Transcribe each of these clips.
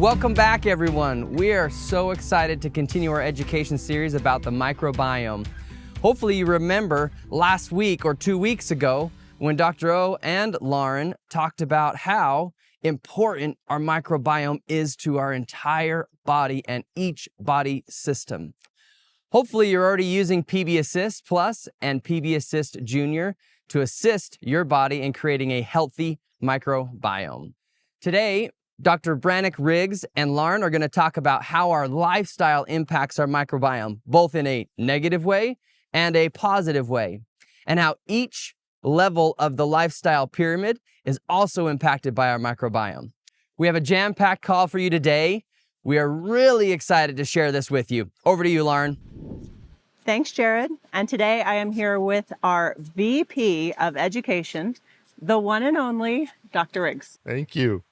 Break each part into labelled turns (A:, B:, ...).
A: Welcome back, everyone. We are so excited to continue our education series about the microbiome. Hopefully you remember last week or 2 weeks ago when Dr. O and Lauren talked about how important our microbiome is to our entire body and each body system. Hopefully you're already using PB Assist Plus and PB Assist Junior to assist your body in creating a healthy microbiome. Today, Dr. Brannick Riggs and Lauren are going to talk about how our lifestyle impacts our microbiome, both in a negative way and a positive way, and how each level of the lifestyle pyramid is also impacted by our microbiome. We have a jam-packed call for you today. We are really excited to share this with you. Over to you, Lauren.
B: Thanks, Jared. And today I am here with our VP of Education, the one and only Dr. Riggs.
C: Thank you.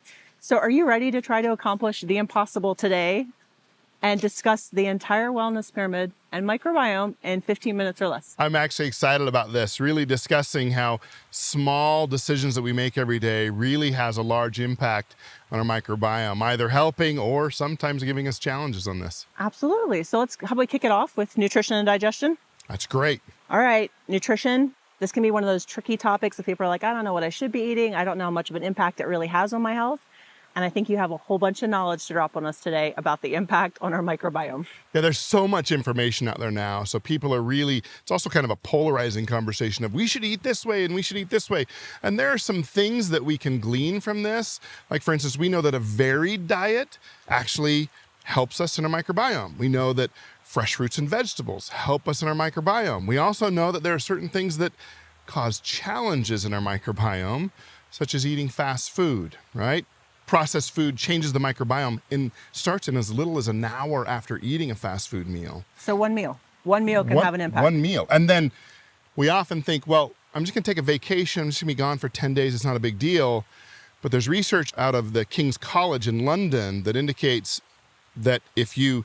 B: So are you ready to try to accomplish the impossible today and discuss the entire wellness pyramid and microbiome in 15 minutes or less?
C: I'm actually excited about this, really discussing how small decisions that we make every day really has a large impact on our microbiome, either helping or sometimes giving us challenges on this.
B: Absolutely. So how about we kick it off with nutrition and digestion?
C: That's great.
B: All right, nutrition. This can be one of those tricky topics that people are like, I don't know what I should be eating. I don't know how much of an impact it really has on my health. And I think you have a whole bunch of knowledge to drop on us today about the impact on our microbiome.
C: Yeah, there's so much information out there now. So people are really, it's also kind of a polarizing conversation of we should eat this way and we should eat this way. And there are some things that we can glean from this. Like for instance, we know that a varied diet actually helps us in our microbiome. We know that fresh fruits and vegetables help us in our microbiome. We also know that there are certain things that cause challenges in our microbiome, such as eating fast food, right? Processed food changes the microbiome and starts in as little as an hour after eating a fast food meal.
B: So one meal can have an impact.
C: One meal. And then we often think, well, I'm just gonna take a vacation, I'm just gonna be gone for 10 days, it's not a big deal. But there's research out of the King's College in London that indicates that if you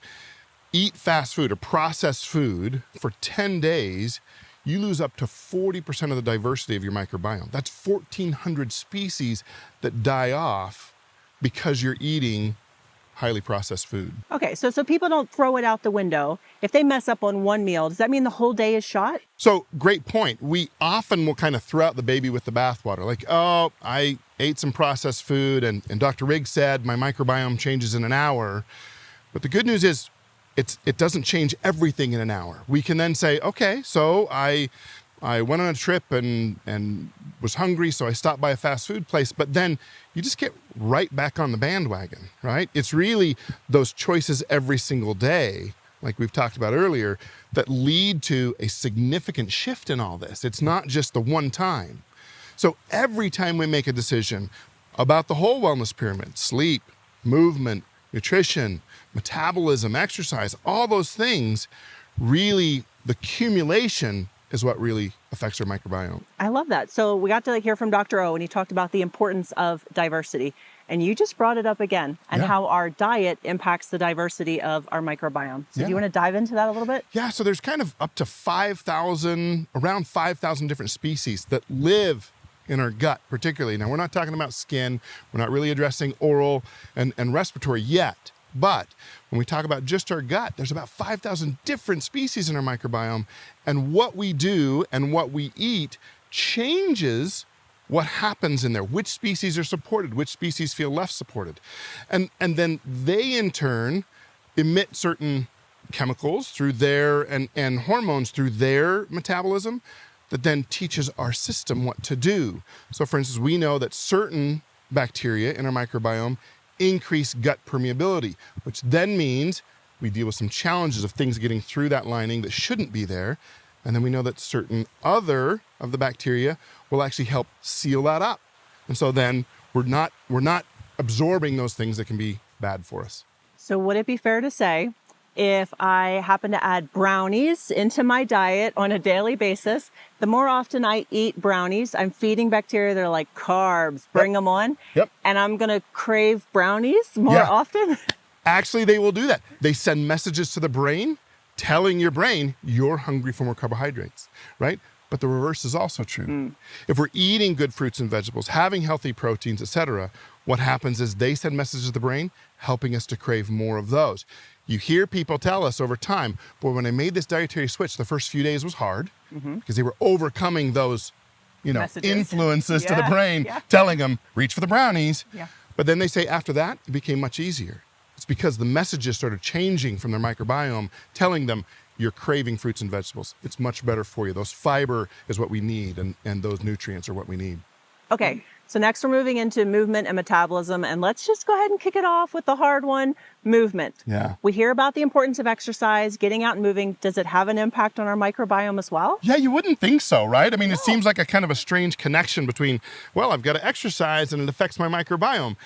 C: eat fast food or processed food for 10 days, you lose up to 40% of the diversity of your microbiome. That's 1,400 species that die off because you're eating highly processed food.
B: Okay, so people don't throw it out the window. If they mess up on one meal, does that mean the whole day is shot?
C: So great point. We often will kind of throw out the baby with the bathwater. Like, oh, I ate some processed food and Dr. Riggs said my microbiome changes in an hour. But the good news is it doesn't change everything in an hour. We can then say, okay, so I went on a trip and was hungry, so I stopped by a fast food place, but then you just get right back on the bandwagon, right? It's really those choices every single day, like we've talked about earlier, that lead to a significant shift in all this. It's not just the one time. So every time we make a decision about the whole wellness pyramid, sleep, movement, nutrition, metabolism, exercise, all those things, really the accumulation is what really affects our microbiome.
B: I love that. So we got to hear from Dr. O and he talked about the importance of diversity. And you just brought it up again and how our diet impacts the diversity of our microbiome. So do you want to dive into that a little bit?
C: Yeah, so there's kind of up to around 5,000 different species that live in our gut particularly. Now we're not talking about skin, we're not really addressing oral and respiratory yet. But when we talk about just our gut, there's about 5,000 different species in our microbiome. And what we do and what we eat changes what happens in there, which species are supported, which species feel less supported. And then they in turn emit certain chemicals through their, and hormones through their metabolism that then teaches our system what to do. So for instance, we know that certain bacteria in our microbiome increase gut permeability, which then means we deal with some challenges of things getting through that lining that shouldn't be there. And then we know that certain other of the bacteria will actually help seal that up. And so then we're not absorbing those things that can be bad for us.
B: So would it be fair to say if I happen to add brownies into my diet on a daily basis, the more often I eat brownies, I'm feeding bacteria that are like carbs, bring them on.
C: Yep.
B: And I'm going to crave brownies more often?
C: Actually, they will do that. They send messages to the brain telling your brain you're hungry for more carbohydrates, right? But the reverse is also true. If we're eating good fruits and vegetables, having healthy proteins, etc., what happens is they send messages to the brain, helping us to crave more of those. You hear people tell us over time, boy, when I made this dietary switch, the first few days was hard because they were overcoming those,
B: Messages.
C: influences to the
B: Yeah,
C: brain,
B: yeah.
C: telling them, reach for the brownies.
B: Yeah.
C: But then they say after that, it became much easier. It's because the messages started changing from their microbiome, telling them, you're craving fruits and vegetables. It's much better for you. Those fiber is what we need, and those nutrients are what we need.
B: Okay, so next we're moving into movement and metabolism, and let's just go ahead and kick it off with the hard one, movement.
C: Yeah.
B: We hear about the importance of exercise, getting out and moving. Does it have an impact on our microbiome as well?
C: Yeah, you wouldn't think so, right? I mean, it seems like a kind of a strange connection between, well, I've got to exercise and it affects my microbiome.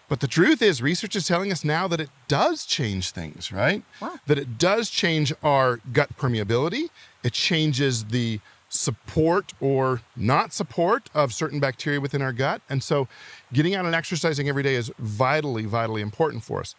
C: But the truth is, research is telling us now that it does change things, right?
B: Wow.
C: That it does change our gut permeability. It changes the support or not support of certain bacteria within our gut. And so getting out and exercising every day is vitally, vitally important for us.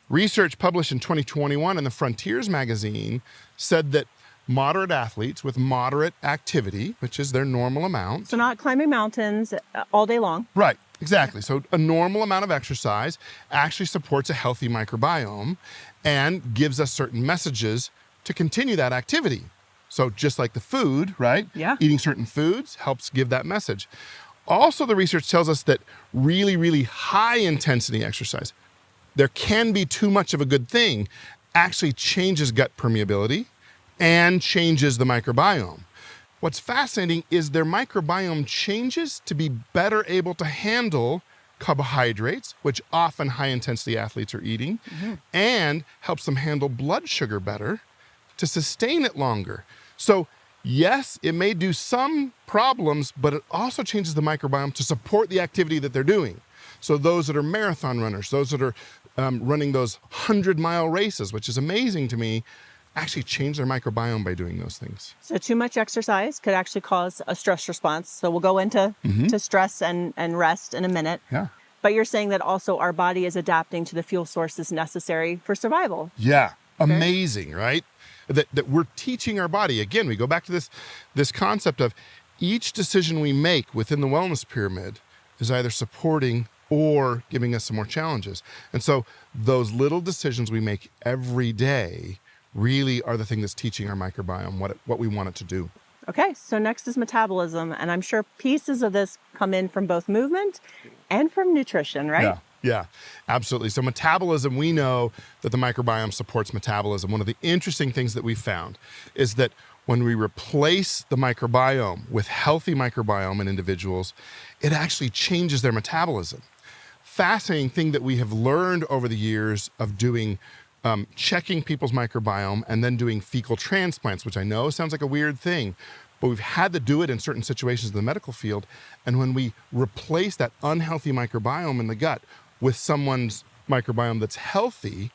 C: Research published in 2021 in the Frontiers magazine said that moderate athletes with moderate activity, which is their normal amount.
B: So not climbing mountains all day long.
C: Right, exactly. So a normal amount of exercise actually supports a healthy microbiome and gives us certain messages to continue that activity. So just like the food, right?
B: Yeah.
C: Eating certain foods helps give that message. Also, the research tells us that really, really high intensity exercise, there can be too much of a good thing, actually changes gut permeability and changes the microbiome. What's fascinating is their microbiome changes to be better able to handle carbohydrates, which often high-intensity athletes are eating, and helps them handle blood sugar better to sustain it longer. So yes, it may do some problems, but it also changes the microbiome to support the activity that they're doing. So those that are marathon runners, those that are running those 100-mile races, which is amazing to me, actually change their microbiome by doing those things.
B: So too much exercise could actually cause a stress response. So we'll go into to stress and rest in a minute.
C: Yeah.
B: But you're saying that also our body is adapting to the fuel sources necessary for survival.
C: Yeah. Amazing, right? That we're teaching our body. Again, we go back to this concept of each decision we make within the wellness pyramid is either supporting or giving us some more challenges. And so those little decisions we make every day really are the thing that's teaching our microbiome what we want it to do.
B: Okay, so next is metabolism. And I'm sure pieces of this come in from both movement and from nutrition, right?
C: Yeah, absolutely. So metabolism, we know that the microbiome supports metabolism. One of the interesting things that we found is that when we replace the microbiome with healthy microbiome in individuals, it actually changes their metabolism. Fascinating thing that we have learned over the years of doing checking people's microbiome and then doing fecal transplants, which I know sounds like a weird thing, but we've had to do it in certain situations in the medical field. And when we replace that unhealthy microbiome in the gut with someone's microbiome that's healthy,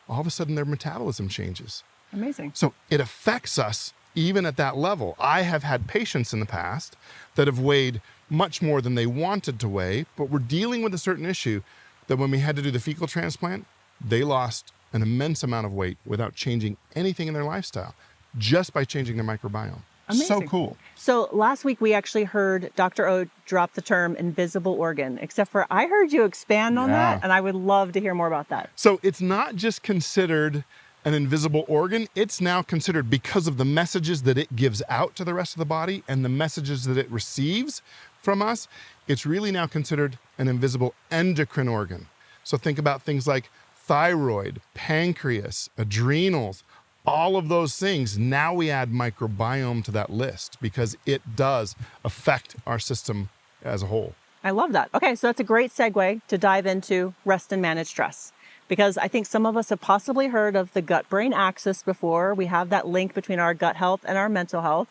C: all of a sudden their metabolism changes.
B: Amazing.
C: So it affects us even at that level. I have had patients in the past that have weighed much more than they wanted to weigh, but were dealing with a certain issue that when we had to do the fecal transplant, they lost an immense amount of weight without changing anything in their lifestyle, just by changing their microbiome.
B: Amazing.
C: So cool.
B: So last week we actually heard Dr. O drop the term invisible organ, except for I heard you expand on that, and I would love to hear more about that.
C: So it's not just considered an invisible organ, it's now considered, because of the messages that it gives out to the rest of the body and the messages that it receives from us, it's really now considered an invisible endocrine organ. So think about things like thyroid, pancreas, adrenals, all of those things. Now we add microbiome to that list because it does affect our system as a whole.
B: I love that. Okay, so that's a great segue to dive into rest and manage stress, because I think some of us have possibly heard of the gut-brain axis before. We have that link between our gut health and our mental health,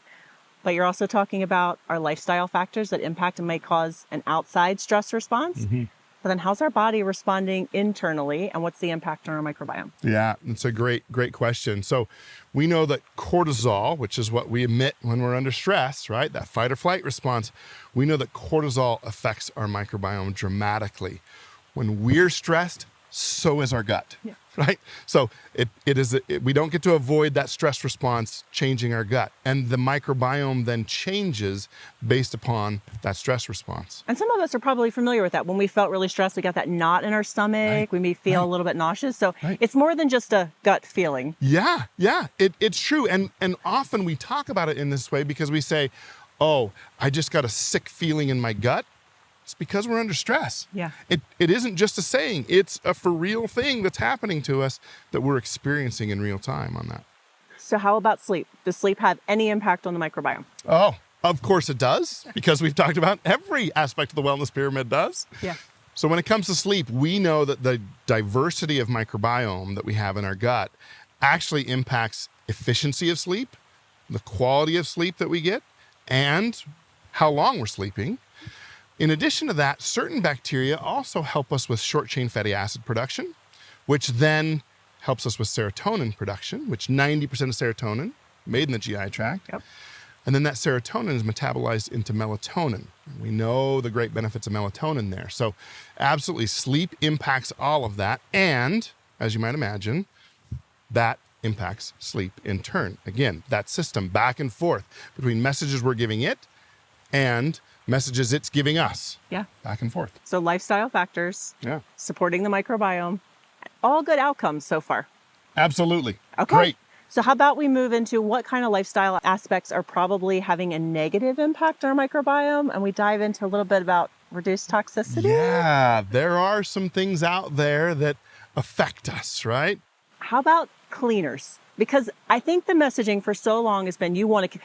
B: but you're also talking about our lifestyle factors that impact and may cause an outside stress response. But then how's our body responding internally, and what's the impact on our microbiome?
C: Yeah, it's a great question. So we know that cortisol, which is what we emit when we're under stress, right? That fight or flight response, we know that cortisol affects our microbiome dramatically. When we're stressed, so is our gut. right? So we don't get to avoid that stress response changing our gut. And the microbiome then changes based upon that stress response.
B: And some of us are probably familiar with that. When we felt really stressed, we got that knot in our stomach.
C: Right.
B: We may feel a little bit nauseous. So
C: Right.
B: it's more than just a gut feeling.
C: Yeah, it's true. And often we talk about it in this way because we say, oh, I just got a sick feeling in my gut. It's because we're under stress.
B: Yeah.
C: It isn't just a saying. It's a for real thing that's happening to us that we're experiencing in real time on that.
B: So how about sleep? Does sleep have any impact on the microbiome?
C: Oh, of course it does, because we've talked about every aspect of the wellness pyramid does.
B: Yeah.
C: So when it comes to sleep, we know that the diversity of microbiome that we have in our gut actually impacts efficiency of sleep, the quality of sleep that we get, and how long we're sleeping. In addition to that, certain bacteria also help us with short-chain fatty acid production, which then helps us with serotonin production, which 90% of serotonin made in the GI tract.
B: Yep.
C: And then that serotonin is metabolized into melatonin. We know the great benefits of melatonin there. So absolutely, sleep impacts all of that. And as you might imagine, that impacts sleep in turn. Again, that system back and forth between messages we're giving it and messages it's giving us.
B: Yeah.
C: Back and forth.
B: So lifestyle factors,
C: Yeah.
B: supporting the microbiome, all good outcomes so far.
C: Absolutely.
B: Okay.
C: Great.
B: So how about we move into what kind of lifestyle aspects are probably having a negative impact on our microbiome? And we dive into a little bit about reduced toxicity.
C: Yeah, there are some things out there that affect us, right?
B: How about cleaners? Because I think the messaging for so long has been you want to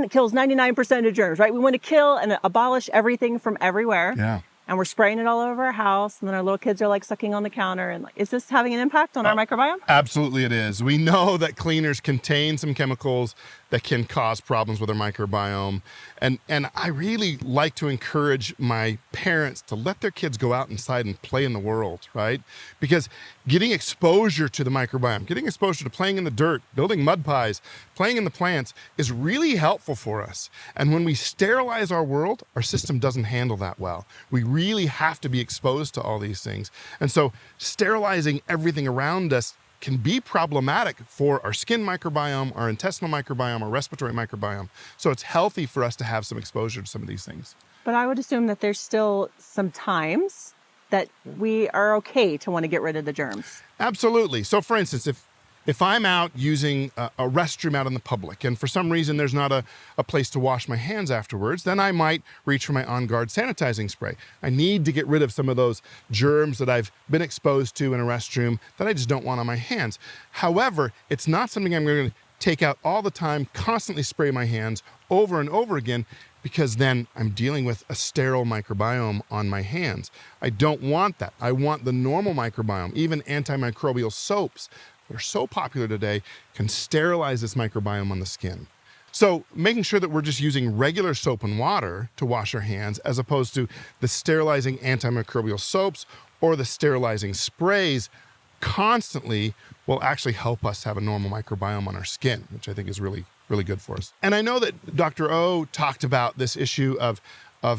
B: kills 99% of germs, right? We want to kill and abolish everything from everywhere.
C: Yeah.
B: And we're spraying it all over our house. And then our little kids are like sucking on the counter. And like, is this having an impact on our microbiome?
C: Absolutely it is. We know that cleaners contain some chemicals that can cause problems with our microbiome. And I really like to encourage my parents to let their kids go out inside and play in the world, right? Because getting exposure to the microbiome, getting exposure to playing in the dirt, building mud pies, playing in the plants is really helpful for us. And when we sterilize our world, our system doesn't handle that well. We really have to be exposed to all these things. And so sterilizing everything around us can be problematic for our skin microbiome, our intestinal microbiome, our respiratory microbiome. So it's healthy for us to have some exposure to some of these things.
B: But I would assume that there's still some times that we are okay to want to get rid of the germs.
C: Absolutely. So for instance, if I'm out using a restroom out in the public and for some reason there's not a place to wash my hands afterwards, then I might reach for my On Guard sanitizing spray. I need to get rid of some of those germs that I've been exposed to in a restroom that I just don't want on my hands. However, it's not something I'm going to take out all the time, constantly spray my hands over and over again, because then I'm dealing with a sterile microbiome on my hands. I don't want that. I want the normal microbiome. Even antimicrobial soaps that are so popular today can sterilize this microbiome on the skin. So making sure that we're just using regular soap and water to wash our hands as opposed to the sterilizing antimicrobial soaps or the sterilizing sprays constantly will actually help us have a normal microbiome on our skin, which I think is really, really good for us. And I know that Dr. O talked about this issue of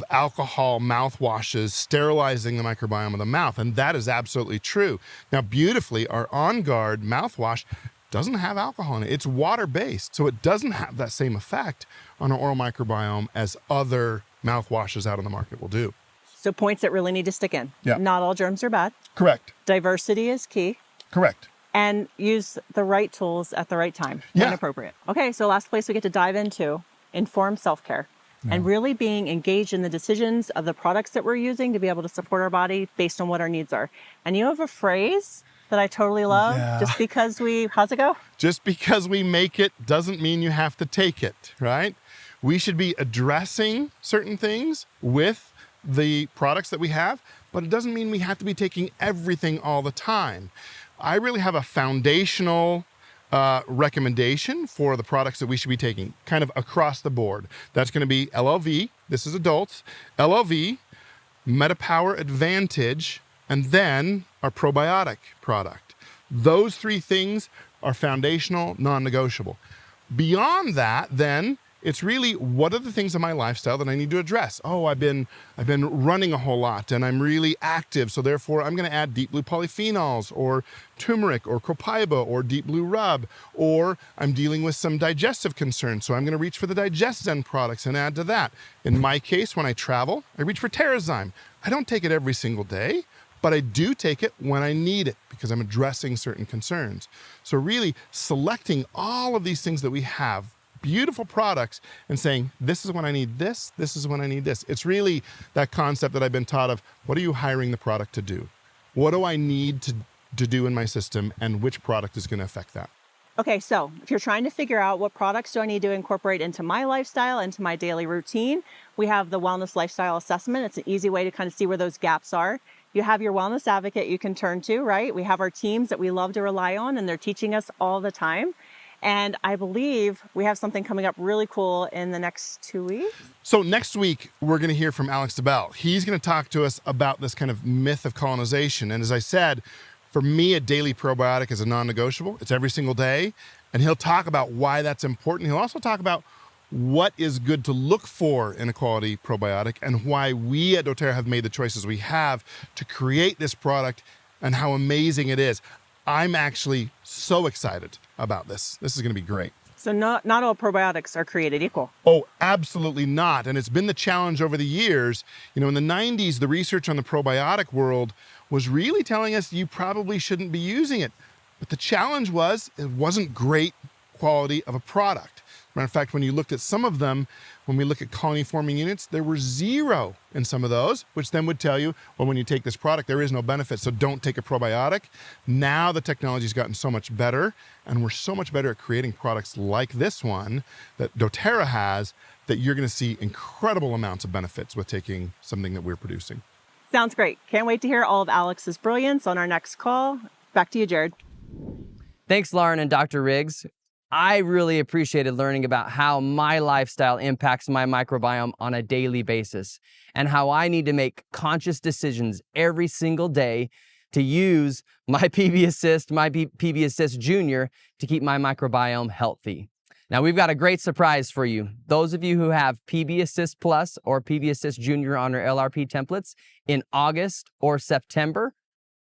C: alcohol mouthwashes sterilizing the microbiome of the mouth, and that is absolutely true. Now, beautifully, our On Guard mouthwash doesn't have alcohol in it. It's water-based, so it doesn't have that same effect on our oral microbiome as other mouthwashes out on the market will do.
B: So points that really need to stick in.
C: Yeah.
B: Not all germs are bad.
C: Correct.
B: Diversity is key.
C: Correct.
B: And use the right tools at the right time
C: Yeah.
B: when appropriate. Okay, so last place we get to dive into, informed self-care. And really being engaged in the decisions of the products that we're using to be able to support our body based on what our needs are. And you have a phrase that I totally love.
C: Yeah.
B: Just because how's it go?
C: Just because we make it doesn't mean you have to take it, right? We should be addressing certain things with the products that we have, but it doesn't mean we have to be taking everything all the time. I really have a foundational recommendation for the products that we should be taking kind of across the board. That's going to be LLV, this is adults, LLV, MetaPower Advantage, and then our probiotic product. Those three things are foundational, non-negotiable. Beyond that, then, It's really, what are the things in my lifestyle that I need to address? Oh, I've been running a whole lot and I'm really active, so therefore I'm going to add deep blue polyphenols or turmeric or copaiba or deep blue rub, or I'm dealing with some digestive concerns, so I'm going to reach for the DigestZen products and add to that. In my case, when I travel, I reach for Terrazyme. I don't take it every single day, but I do take it when I need it because I'm addressing certain concerns. So really selecting all of these things that we have, beautiful products, and saying, this is when I need this is when I need this. It's really that concept that I've been taught of, what are you hiring the product to do? What do I need to do in my system, and which product is going to affect that?
B: Okay, so if you're trying to figure out what products do I need to incorporate into my lifestyle, into my daily routine, we have the Wellness Lifestyle Assessment. It's an easy way to kind of see where those gaps are. You have your wellness advocate you can turn to, right? We have our teams that we love to rely on, and they're teaching us all the time. And I believe we have something coming up really cool in the next 2 weeks.
C: So next week, we're going to hear from Alex DeBell. He's going to talk to us about this kind of myth of colonization. And as I said, for me, a daily probiotic is a non-negotiable. It's every single day. And he'll talk about why that's important. He'll also talk about what is good to look for in a quality probiotic and why we at doTERRA have made the choices we have to create this product and how amazing it is. I'm actually so excited about this. This is going to be great.
B: So not all probiotics are created equal.
C: Oh, absolutely not. And it's been the challenge over the years. You know, in the 90s, the research on the probiotic world was really telling us you probably shouldn't be using it. But the challenge was it wasn't great quality of a product. Matter of fact, when you looked at some of them, when we look at colony forming units, there were 0 in some of those, which then would tell you, well, when you take this product, there is no benefit, so don't take a probiotic. Now the technology's gotten so much better, and we're so much better at creating products like this one that doTERRA has, that you're gonna see incredible amounts of benefits with taking something that we're producing.
B: Sounds great. Can't wait to hear all of Alex's brilliance on our next call. Back to you, Jared.
A: Thanks, Lauren and Dr. Riggs. I really appreciated learning about how my lifestyle impacts my microbiome on a daily basis and how I need to make conscious decisions every single day to use my PB Assist, my PB Assist Junior to keep my microbiome healthy. Now, we've got a great surprise for you. Those of you who have PB Assist Plus or PB Assist Junior on our LRP templates in August or September,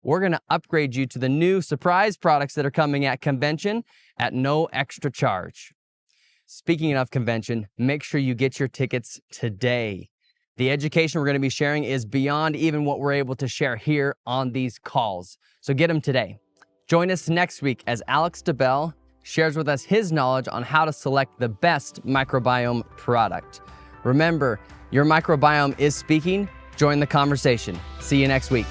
A: we're going to upgrade you to the new surprise products that are coming at convention at no extra charge. Speaking of convention, make sure you get your tickets today. The education we're going to be sharing is beyond even what we're able to share here on these calls. So get them today. Join us next week as Alex DeBell shares with us his knowledge on how to select the best microbiome product. Remember, your microbiome is speaking. Join the conversation. See you next week.